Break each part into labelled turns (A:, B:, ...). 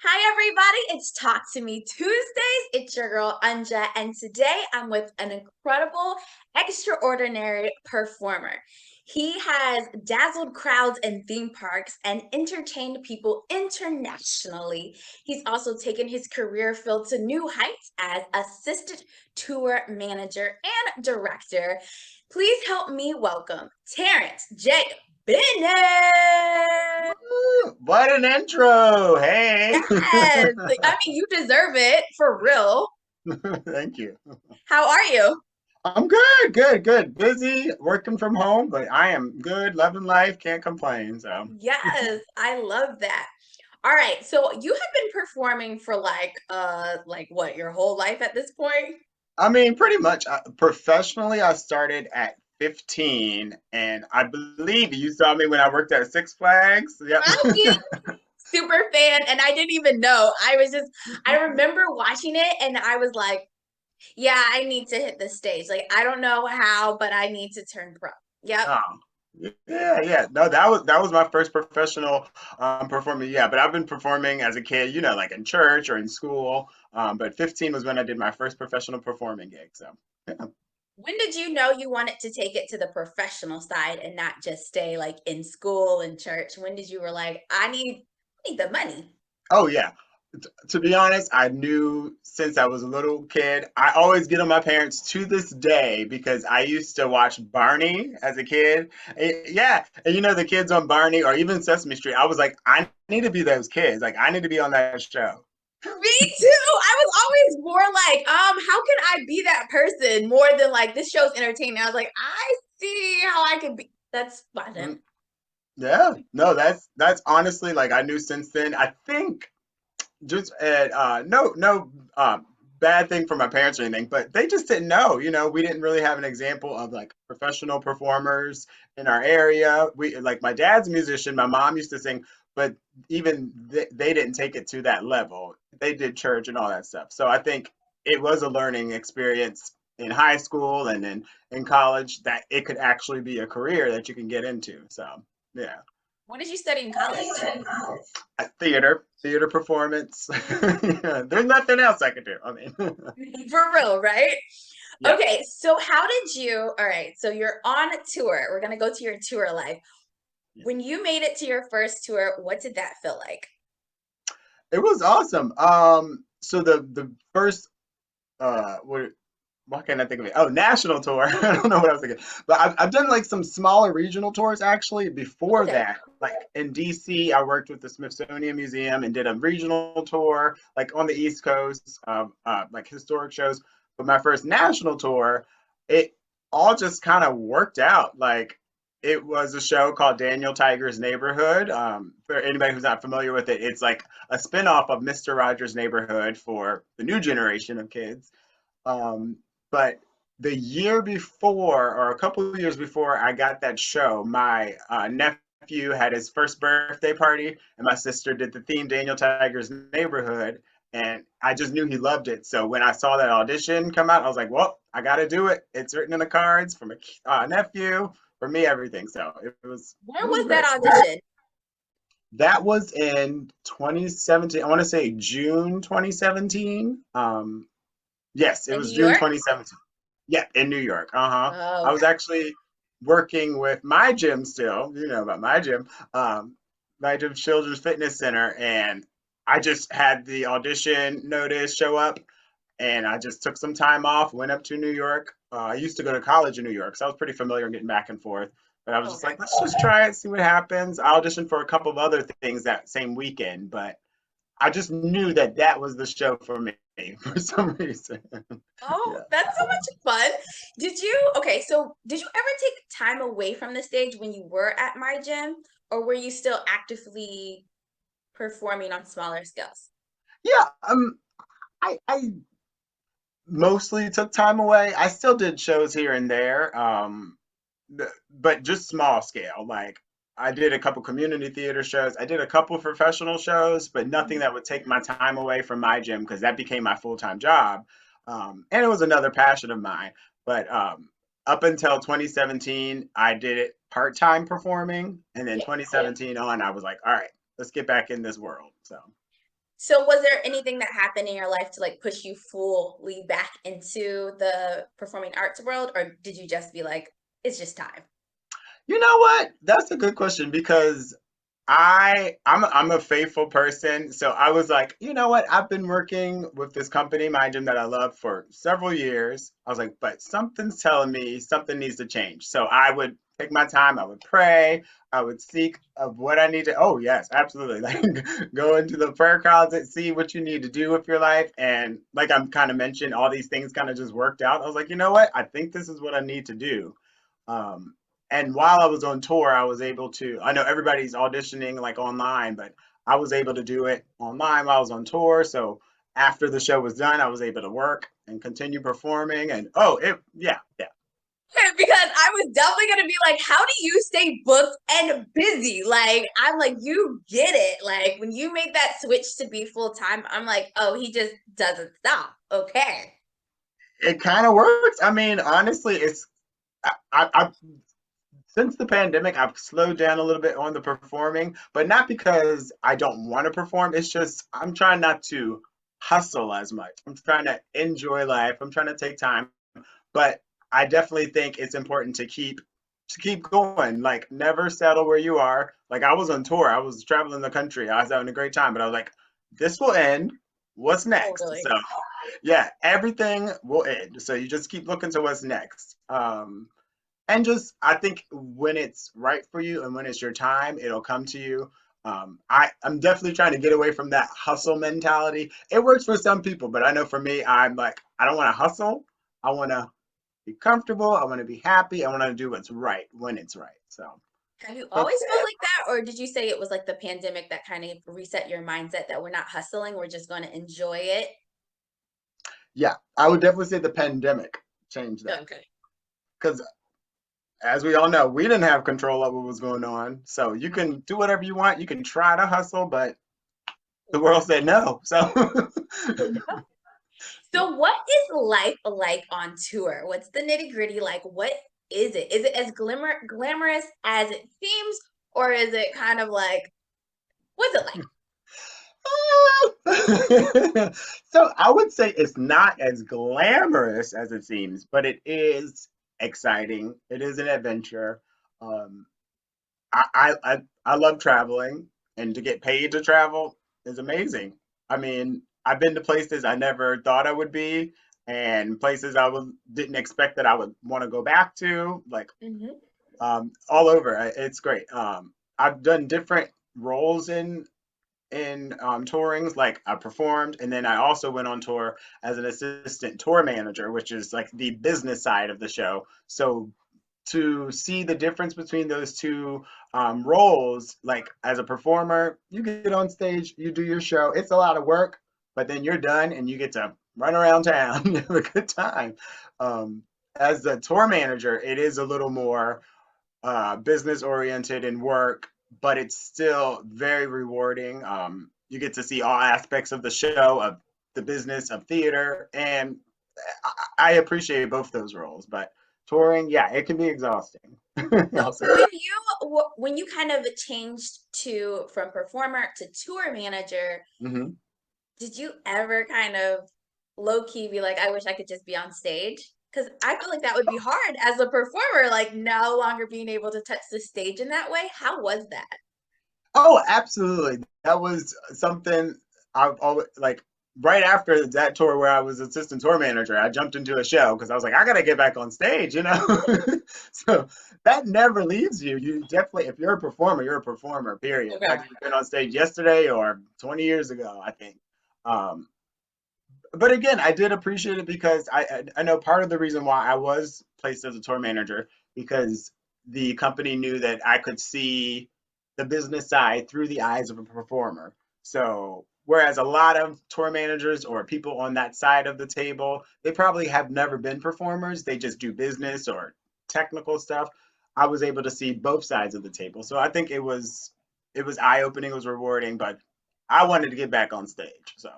A: Hi, everybody. It's Talk to Me Tuesdays. It's your girl, Anja, and today I'm with an incredible, extraordinary performer. He has dazzled crowds in theme parks and entertained people internationally. He's also taken his career field to new heights as assistant tour manager and director. Please help me welcome Terrence J. Bennett.
B: Woo! What an intro. Hey.
A: Yes. Like, I mean, you deserve it for real.
B: Thank you.
A: How are you?
B: I'm good, good, good. Busy working from home, but I am good, loving life, can't complain. So,
A: Yes, I love that. All right. So you have been performing for like what, your whole life at this point?
B: I mean, pretty much professionally, I started at 15, and I believe you saw me when I worked at Six Flags. Yep.
A: I did. Super fan, and I didn't even know. I remember watching it and I was like, yeah, I need to hit the stage. Like, I don't know how, but I need to turn pro. Yep.
B: Oh, yeah, yeah. No, that was my first professional performing. Yeah, but I've been performing as a kid, like in church or in school. But 15 was when I did my first professional performing gig. So, yeah.
A: When did you know you wanted to take it to the professional side and not just stay like in school and church? When did you were like, I need the money?
B: Oh yeah. To be honest, I knew since I was a little kid. I always get on my parents to this day because I used to watch Barney as a kid. Yeah, and the kids on Barney or even Sesame Street. I was like, I need to be those kids. Like, I need to be on that show.
A: Me too. I was always more like, how can I be that person more than like this show's entertaining? I was like, I see how I could be. That's fun.
B: Mm, Yeah, no, that's honestly like I knew since then. I think just no bad thing for my parents or anything, but they just didn't know. We didn't really have an example of like professional performers in our area. We like my dad's a musician, my mom used to sing, but even they didn't take it to that level. They did church and all that stuff. So I think it was a learning experience in high school and then in college that it could actually be a career that you can get into. So yeah.
A: What did you study in college?
B: Theater performance. Yeah, there's nothing else I could do. I mean,
A: For real, right?
B: yeah.
A: Okay, so how did you, all right, so you're on a tour. We're gonna go to your tour life. When you made it to your first tour, what did that feel like?
B: It was awesome. So the first what can I think of it? Oh, national tour. I don't know what I was thinking, but I've done like some smaller regional tours actually before
A: Okay.
B: that. Like in DC, I worked with the Smithsonian Museum and did a regional tour, like on the East Coast, like historic shows. But my first national tour, it all just kind of worked out. Like it was a show called Daniel Tiger's Neighborhood. For anybody who's not familiar with it, it's like a spinoff of Mister Rogers' Neighborhood for the new generation of kids. Um, but the year before, or a couple of years before I got that show, my nephew had his first birthday party, and my sister did the theme Daniel Tiger's Neighborhood, and I just knew he loved it. So when I saw that audition come out, I was like, well, I got to do it. It's written in the cards for my nephew, for me, everything. So it
A: Where
B: was
A: was that
B: great.
A: audition?
B: That was in 2017. I want to say June 2017. Yes, it
A: In New
B: was June
A: York?
B: 2017. Yeah, in New York. Uh-huh.
A: Oh,
B: I was
A: okay.
B: actually working with my gym still, about my gym Children's Fitness Center, and I just had the audition notice show up, and I just took some time off, went up to New York. I used to go to college in New York, so I was pretty familiar getting back and forth. But I was
A: Oh,
B: just
A: okay.
B: like, let's just try it, see what happens. I auditioned for a couple of other things that same weekend, but I just knew that that was the show for me for some reason.
A: Oh,
B: Yeah.
A: that's so much fun. Okay, so did you ever take time away from the stage when you were at my gym, or were you still actively performing on smaller scales?
B: Yeah, I mostly took time away. I still did shows here and there, but just small scale. Like I did a couple community theater shows. I did a couple professional shows, but nothing
A: Mhm.
B: that would take my time away from my gym because that became my full-time job. And it was another passion of mine. But up until 2017, I did it part-time performing, and then
A: Yeah.
B: 2017 on, I was like, all right, let's get back in this world. So
A: So was there anything that happened in your life to like push you fully back into the performing arts world, or did you just be like, it's just time?
B: You know what? That's a good question because I'm a faithful person. So I was like, you know what? I've been working with this company, my gym that I love for several years. I was like, but something's telling me something needs to change. So I would take my time, I would pray, I would seek of what I need to. Oh yes, absolutely. Like go into the prayer closet, see what you need to do with your life. And like I'm kind of mentioned, all these things kind of just worked out. I was like, you know what? I think this is what I need to do. Um, and while I was on tour, I was able to, I know everybody's auditioning like online, but I was able to do it online while I was on tour. So after the show was done, I was able to work and continue performing. And oh, yeah, yeah.
A: Because I was definitely gonna be like, how do you stay booked and busy? Like, I'm like, you get it. Like, when you make that switch to be full time, I'm like, oh, he just doesn't stop. Okay.
B: It kind of works. I mean, honestly, I since the pandemic, I've slowed down a little bit on the performing, but not because I don't want to perform. It's just I'm trying not to hustle as much. I'm trying to enjoy life. I'm trying to take time, but I definitely think it's important to keep going. Like never settle where you are. Like I was on tour. I was traveling the country. I was having a great time, but I was like, this will end. What's next? So
A: Totally.
B: yeah, everything will end. So you just keep looking to what's next. And just I think when it's right for you and when it's your time, it'll come to you. I'm definitely trying to get away from that hustle mentality. It works for some people, but I know for me, I'm like, I don't want to hustle. I want to be comfortable. I want to be happy. I want to do what's right when it's right. So
A: Have you
B: that's
A: always felt like that? Or did you say it was like the pandemic that kind of reset your mindset that we're not hustling, we're just going to enjoy it?
B: yeah, I would definitely say the pandemic changed that
A: Okay.
B: because as we all know, we didn't have control of what was going on. So you can do whatever you want. You can try to hustle, but the world said no. So
A: So what is life like on tour? What's the nitty-gritty like? What is it? Is it as glamorous as it seems, or is it kind of like, what's it like?
B: so I would say it's not as glamorous as it seems, but it is exciting. It is an adventure. Um, I love traveling, and to get paid to travel is amazing. I mean, I've been to places I never thought I would be, and places didn't expect that I would want to go back to, like
A: Hmm.
B: all over. It's great. I've done different roles in tourings. Like I performed, and then I also went on tour as an assistant tour manager, which is like the business side of the show. So to see the difference between those two roles, like as a performer, you get on stage, you do your show. It's a lot of work, but then you're done and you get to run around town, you have a good time. Um, as the tour manager, it is a little more business oriented and work, but it's still very rewarding. You get to see all aspects of the show, of the business, of theater, and I appreciate both those roles. But touring, yeah, it can be exhausting.
A: So
B: I'll say
A: when you kind of changed to from performer to tour manager,
B: that. Hmm.
A: did you ever kind of low key be like, I wish I could just be on stage? Because I feel like that would be hard as a performer, like no longer being able to touch the stage in that way. How was that?
B: Oh, absolutely. That was something I've always like right after that tour where I was assistant tour manager, I jumped into a show because I was like, I gotta get back on stage, you know? So that never leaves you. You definitely, if you're a performer, period.
A: Okay.
B: Whether you've been on stage yesterday or 20 years ago, I think. Um, but again, I did appreciate it because I know part of the reason why I was placed as a tour manager because the company knew that I could see the business side through the eyes of a performer. So whereas a lot of tour managers or people on that side of the table, they probably have never been performers. They just do business or technical stuff. I was able to see both sides of the table. So I think it was eye opening, it was rewarding, but I wanted to get back on stage. So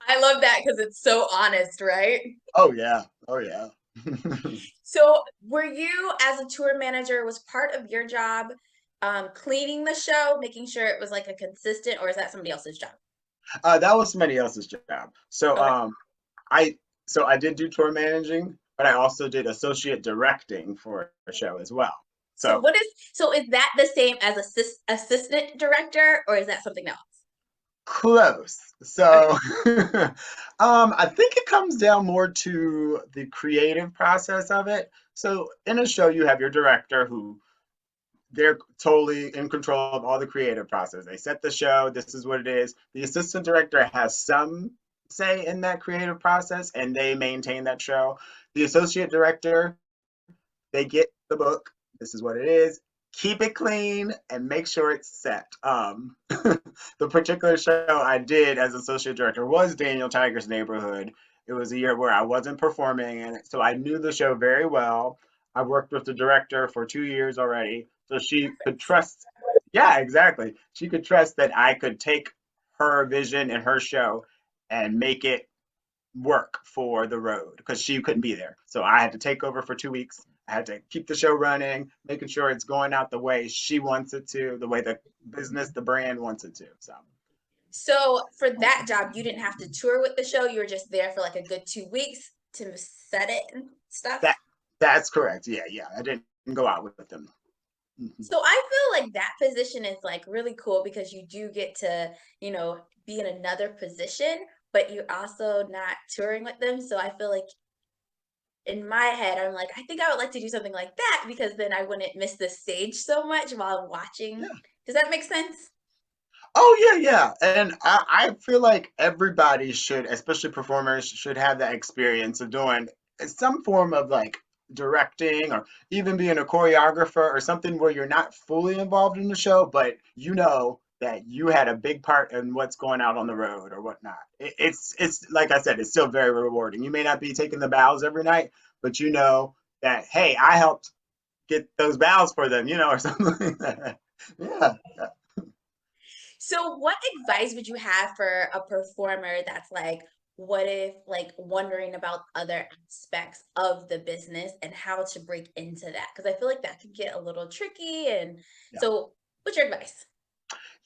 A: I love that because it's so honest, right?
B: oh yeah. Oh yeah.
A: So, were you, as a tour manager, was part of your job cleaning the show, making sure it was like a consistent, or is that somebody else's job?
B: That was somebody else's job.
A: Okay.
B: I so I did do tour managing, but I also did associate directing for a show as well.
A: So
B: So
A: what is so is that the same as assistant director, or is that something else?
B: close.
A: Okay.
B: So I think it comes down more to the creative process of it. So in a show, you have your director who they're totally in control of all the creative process. They set the show, this is what it is. The assistant director has some say in that creative process and they maintain that show. The associate director, they get the book, this is what it is, keep it clean and make sure it's set. The particular show I did as associate director was Daniel Tiger's Neighborhood. It was a year where I wasn't performing in it, so I knew the show very well. I worked with the director for 2 years already, so she could trust. Yeah, exactly. She could trust that I could take her vision and her show and make it work for the road because she couldn't be there. So I had to take over for 2 weeks. I had to keep the show running, making sure it's going out the way she wants it to, the way the business, the brand wants it to. So
A: So for that job, you didn't have to tour with the show. You were just there for like a good 2 weeks to set it and
B: that
A: stuff.
B: that's correct. Yeah, yeah. I didn't go out with them. Mhm.
A: So I feel like that position is like really cool because you do get to, be in another position, but you're also not touring with them. So I feel like in my head, I'm like, I think I would like to do something like that because then I wouldn't miss the stage so much while I'm watching.
B: Yeah.
A: Does that make sense?
B: Oh yeah, yeah. And I feel like everybody should, especially performers, should have that experience of doing some form of like directing or even being a choreographer or something where you're not fully involved in the show, but you know that you had a big part in what's going out on the road or whatnot. It's like I said, it's still very rewarding. You may not be taking the bows every night, but you know that hey, I helped get those bows for them, or something like that. Yeah.
A: So what advice would you have for a performer that's like, what if like wondering about other aspects of the business and how to break into that? Because I feel like that could get a little tricky. And
B: Yeah.
A: so, what's your advice?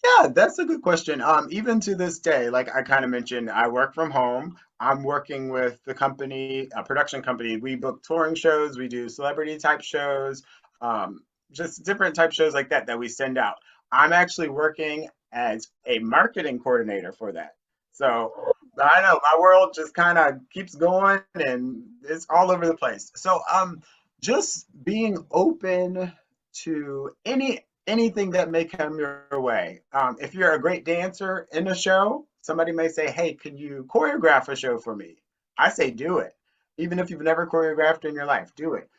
B: Yeah, that's a good question. Even to this day, like I kind of mentioned, I work from home. I'm working with the company, a production company. We book touring shows, we do celebrity type shows, um, just different type shows like that that we send out. I'm actually working as a marketing coordinator for that. So I know my world just kind of keeps going and it's all over the place. So just being open to anything that may come your way. If you're a great dancer in a show, somebody may say, "Hey, can you choreograph a show for me?" I say, "Do it." Even if you've never choreographed in your life, do it.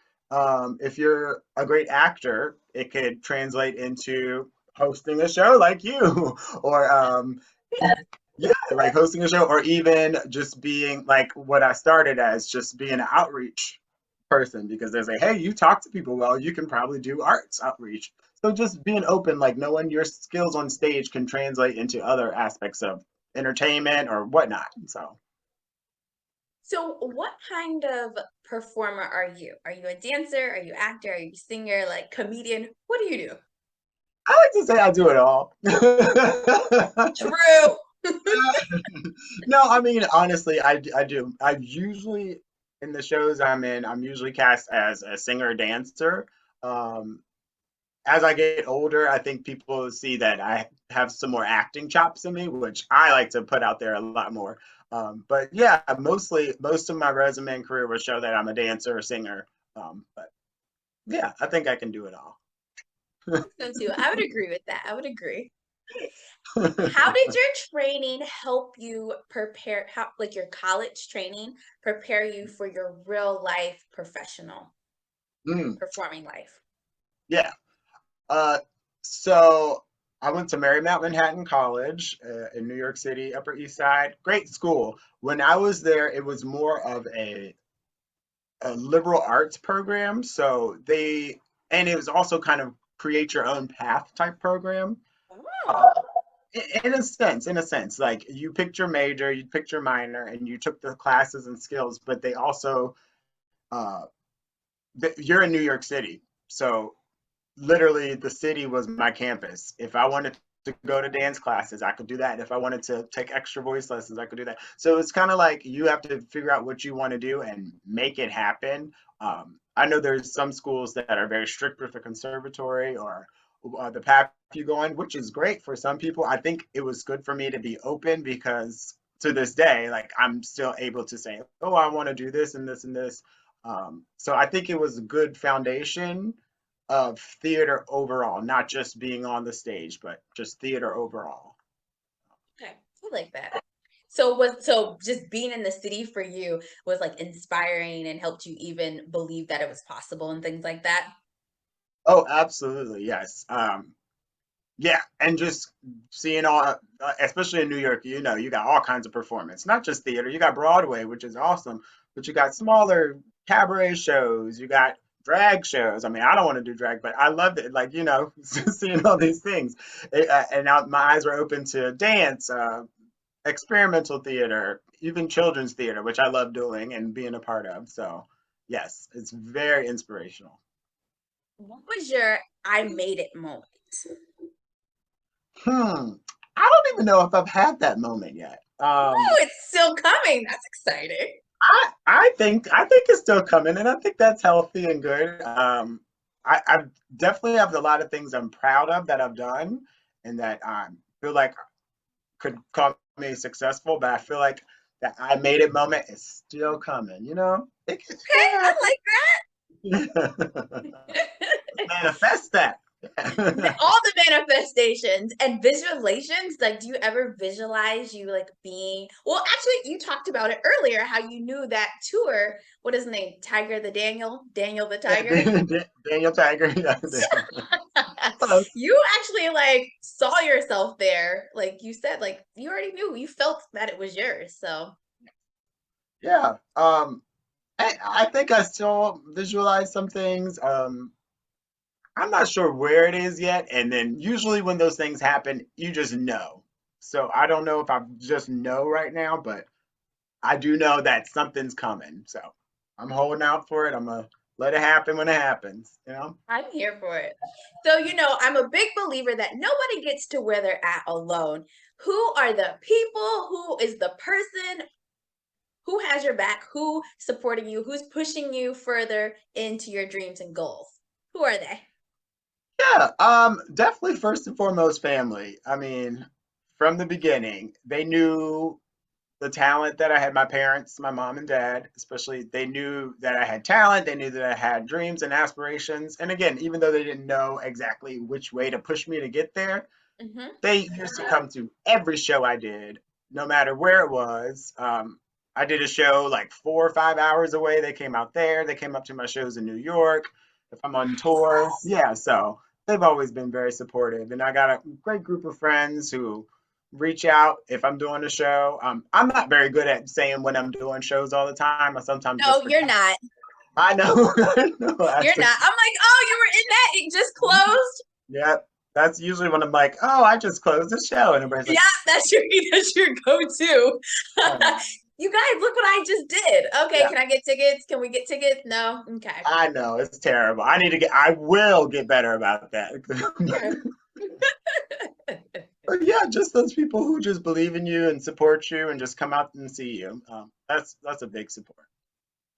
B: If you're a great actor, it could translate into hosting a show like you, or yeah, like hosting a show, or even just being like what I started as, just being an outreach person because they say, hey, you talk to people well, you can probably do arts outreach. So just being open, like knowing your skills on stage can translate into other aspects of entertainment or whatnot. So
A: So, what kind of performer are you? Are you a dancer? Are you actor? Are you a singer? Like comedian? What do you do?
B: I like to say I do it all.
A: True.
B: No, I mean honestly, I do. I usually in the shows I'm in, I'm usually cast as a singer dancer. Um, as I get older, I think people see that I have some more acting chops in me, which I like to put out there a lot more. But yeah, mostly most of my resume and career will show that I'm a dancer or singer. But yeah, I think I can do it all.
A: So too. I would agree with that. I would agree. How did your training help you prepare, how, like your college training, prepare you for your real life professional
B: Mm,
A: performing life?
B: yeah. Uh, so I went to Marymount Manhattan College in New York City, Upper East Side. Great school. When I was there, it was more of a liberal arts program. So and it was also kind of create your own path type program. Uh,
A: Oh,
B: in a sense, like you picked your major, you picked your minor, and you took the classes and skills, but they also, uh, you're in New York City. So literally the city was my campus. If I wanted to go to dance classes, I could do that. If I wanted to take extra voice lessons, I could do that. So it's kind of like you have to figure out what you want to do and make it happen. I know there's some schools that are very strict with the conservatory or the path you go on, which is great for some people. I think it was good for me to be open because to this day, like I'm still able to say, oh, I want to do this and this and this. So I think it was a good foundation of theater overall, not just being on the stage, but just theater overall.
A: Okay, I like that. So just being in the city for you was like inspiring and helped you even believe that it was possible and things like that.
B: Oh, absolutely, yes. Yeah, and just seeing all, especially in New York, you got all kinds of performance, not just theater. You got Broadway, which is awesome, but you got smaller cabaret shows. You got drag shows. I mean, I don't want to do drag, but I loved it. Like, seeing all these things, and now my eyes were open to dance, experimental theater, even children's theater, which I love doing and being a part of. So, yes, it's very inspirational.
A: What was your I made it moment?
B: Hmm. I don't even know if I've had that moment yet.
A: Oh, it's still coming. That's exciting.
B: I think it's still coming, and I think that's healthy and good. I definitely have a lot of things I'm proud of that I've done, and that I feel like could call me successful. But I feel like that I made it moment is still coming. It can
A: Okay,
B: still
A: I
B: happen.
A: like
B: Let's
A: that.
B: manifest that.
A: All the manifestations and visualizations, like do you ever visualize you like being, well, actually you talked about it earlier how you knew that tour, what is his name, Tiger the Daniel the Tiger.
B: Daniel Tiger. Yeah, close.
A: You actually like saw yourself there, like you said, like you already knew, you felt that it was yours. So
B: Yeah. I think I still visualize some things. I'm not sure where it is yet. And then usually when those things happen, you just know. So I don't know if I just know right now, but I do know that something's coming. So I'm holding out for it. I'm gonna let it happen when it happens.
A: I'm here for it. So, I'm a big believer that nobody gets to where they're at alone. Who are the people? Who is the person? Who has your back? Who supporting you? Who's pushing you further into your dreams and goals? Who are they?
B: Yeah, definitely first and foremost family. I mean, from the beginning, they knew the talent that I had. My parents, my mom and dad, especially, they knew that I had talent. They knew that I had dreams and aspirations. And again, even though they didn't know exactly which way to push me to get there,
A: Hmm.
B: they used to come to every show I did, no matter where it was. I did a show like 4 or 5 hours away. They came out there. They came up to my shows in New York. If I'm on tour, yeah. So they've always been very supportive, and I got a great group of friends who reach out if I'm doing a show. I'm not very good at saying when I'm doing shows all the time. I sometimes just
A: No, you're
B: forget.
A: not.
B: I know. I know.
A: You're not. I'm like, oh, you were in that. It just closed.
B: Yeah, that's usually when I'm like, oh, I just closed the show, and everybody's
A: Yeah,
B: like,
A: that's your go-to.
B: oh.
A: You guys, look what I just did. Okay,
B: Yeah,
A: can I get tickets? Can we get tickets? No. Okay.
B: I know it's terrible. I will get better about that.
A: Okay.
B: But yeah, just those people who just believe in you and support you and just come out and see you. That's a big support.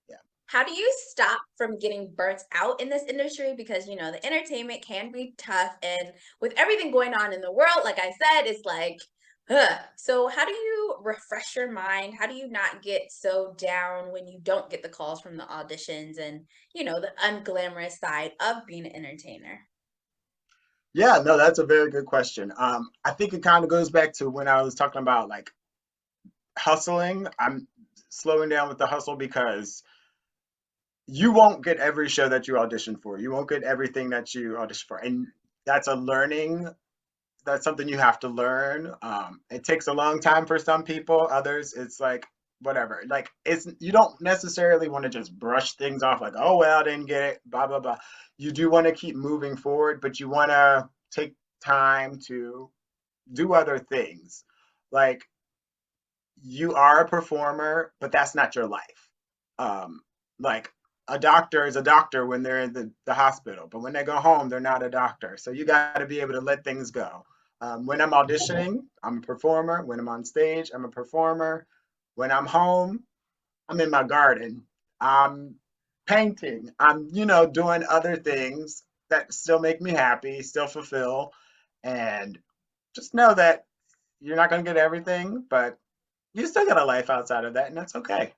B: Yeah.
A: How do you stop from getting burnt out in this industry? Because, the entertainment can be tough. And with everything going on in the world, like I said, it's like, ugh. So, how do you refresh your mind? How do you not get so down when you don't get the calls from the auditions and, the unglamorous side of being an entertainer?
B: Yeah, no, that's a very good question. I think it kind of goes back to when I was talking about like hustling. I'm slowing down with the hustle because you won't get every show that you audition for. You won't get everything that you audition for. And that's a learning that's something you have to learn. It takes a long time for some people. Others, it's like whatever. Like you don't necessarily want to just brush things off like, oh well, I didn't get it, blah blah blah. You do want to keep moving forward, but you want to take time to do other things. Like you are a performer, but that's not your life. Um, like a doctor is a doctor when they're in the hospital, but when they go home, they're not a doctor. So you got to be able to let things go. When I'm auditioning, I'm a performer. When I'm on stage, I'm a performer. When I'm home, I'm in my garden. I'm painting. I'm, doing other things that still make me happy, still fulfill. And just know that you're not going to get everything, but you still got a life outside of that, and that's okay. I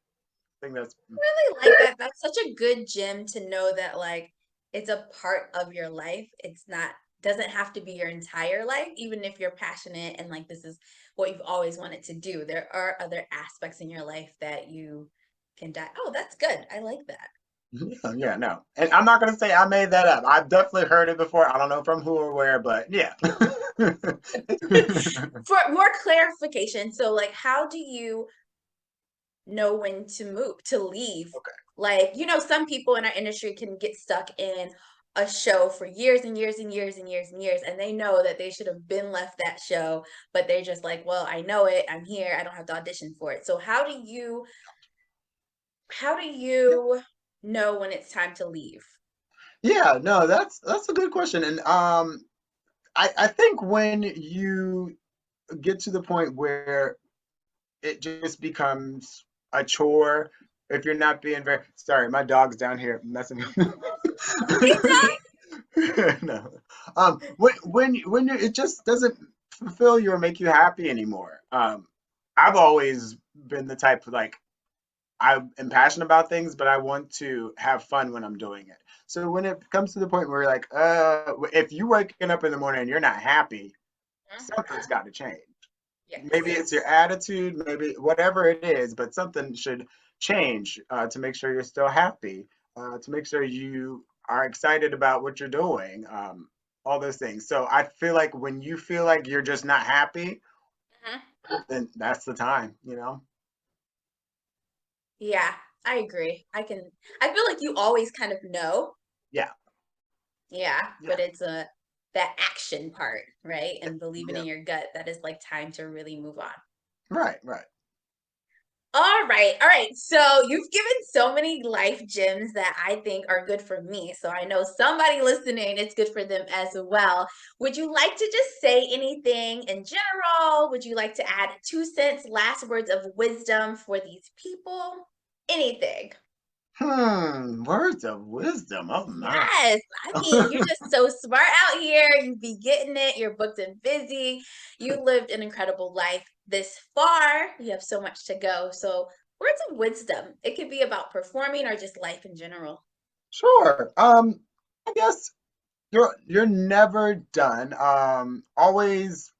B: think that's
A: Really like that. That's such a good gym to know that like it's a part of your life. It's not doesn't have to be your entire life, even if you're passionate and like this is what you've always wanted to do. There are other aspects in your life that you can die. Oh, that's good. I like that.
B: yeah, yeah, no. And I'm not going to say I made that up. I've definitely heard it before. I don't know from who or where, but yeah.
A: For more clarification, so like how do you know when to move, to leave?
B: Okay.
A: Like, some people in our industry can get stuck in a show for years and years and years and years and years, and they know that they should have been left that show, but they're just like, well, I know it, I'm here, I don't have to audition for it. So how do you know when it's time to leave?
B: Yeah, no, that's a good question. And I think when you get to the point where it just becomes a chore, if you're not being very sorry, my dog's down here messing.
A: Hey, Doc.
B: No. When it just doesn't fulfill you or make you happy anymore. I've always been the type of like I am passionate about things, but I want to have fun when I'm doing it. So when it comes to the point where you're like, if you're waking up in the morning and you're not happy, something's got to change. Maybe
A: Yes.
B: it's your attitude, maybe whatever it is, but something should change to make sure you're still happy, to make sure you are excited about what you're doing, all those things. So I feel like when you feel like you're just not happy,
A: Mhm.
B: then that's the time.
A: Yeah, I agree. I feel like you always kind of know.
B: Yeah,
A: Yeah,
B: yeah,
A: but it's that action part, right?
B: yeah,
A: And believing
B: yeah.
A: in your gut that is like time to really move on.
B: Right, right.
A: All right, all right. So you've given so many life gems that I think are good for me. So I know somebody listening, it's good for them as well. Would you like to just say anything in general? Would you like to add 2 cents, last words of wisdom for these people? Anything.
B: Words of wisdom. Oh my.
A: Yes. I mean, you're just so smart out here. You be getting it. You're booked and busy. You lived an incredible life this far. You have so much to go. So, words of wisdom. It could be about performing or just life in general.
B: Sure. I guess you're never done. Always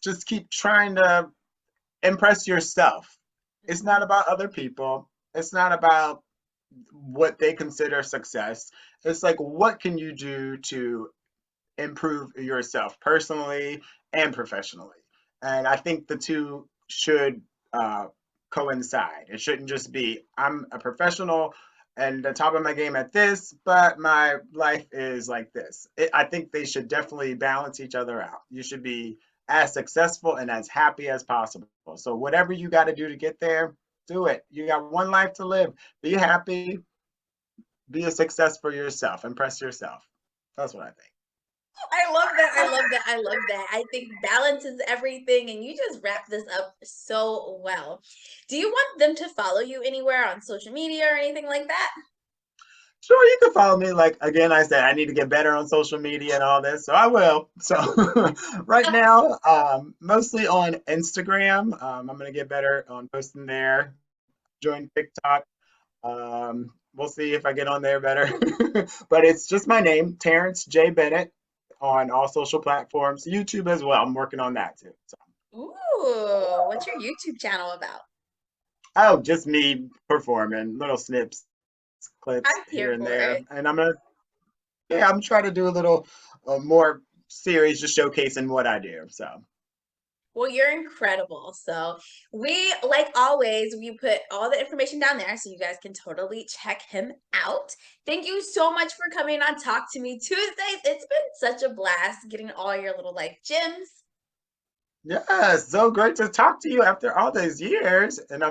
B: just keep trying to impress yourself. It's not
A: Mhm.
B: about other people. It's not about what they consider success. It's like what can you do to improve yourself personally and professionally. And I think the two should uh, coincide. It shouldn't just be I'm a professional and the top of my game at this, but my life is like this. I think they should definitely balance each other out. You should be as successful and as happy as possible. So whatever you got to do to get there, do it. You got one life to live. Be happy. Be a success for yourself. Impress yourself. That's what I think.
A: I love that. I love that. I love that. I think balance is everything. And you just wrap this up so well. Do you want them to follow you anywhere on social media or anything like that?
B: Sure, you can follow me. Like again, I said I need to get better on social media and all this, so I will. So right now, mostly on Instagram. I'm gonna get better on posting there. Join TikTok. We'll see if I get on there better. But it's just my name, Terrence J Bennett, on all social platforms. YouTube as well. I'm working on that too. So,
A: Ooh, what's your YouTube channel about?
B: oh, just me performing little snips, clips
A: I'm
B: here
A: here
B: and
A: for
B: there,
A: it.
B: and I'm trying to do a little more series just showcasing what I do. So
A: Well, you're incredible. So we, like always, we put all the information down there so you guys can totally check him out. Thank you so much for coming on Talk to Me Tuesdays. It's been such a blast getting all your little life gems.
B: Yes, so great to talk to you after all these years. And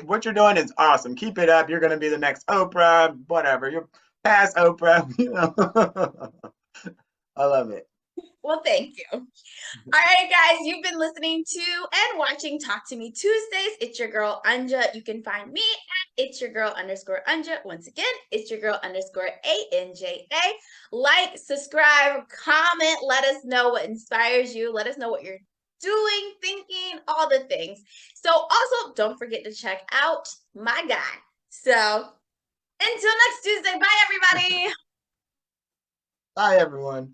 B: what you're doing is awesome. Keep it up. You're going to be the next Oprah, whatever. You're past Oprah. I love it.
A: Well, thank you. All right, guys, you've been listening to and watching Talk to Me Tuesdays. It's your girl Anja. You can find me at it's your girl underscore Anja. Once again, it's your girl underscore ANJA. Like, subscribe, comment, let us know what inspires you. Let us know what you're doing, thinking, all the things. So also don't forget to check out my guy. So until next Tuesday, bye everybody.
B: Bye, everyone.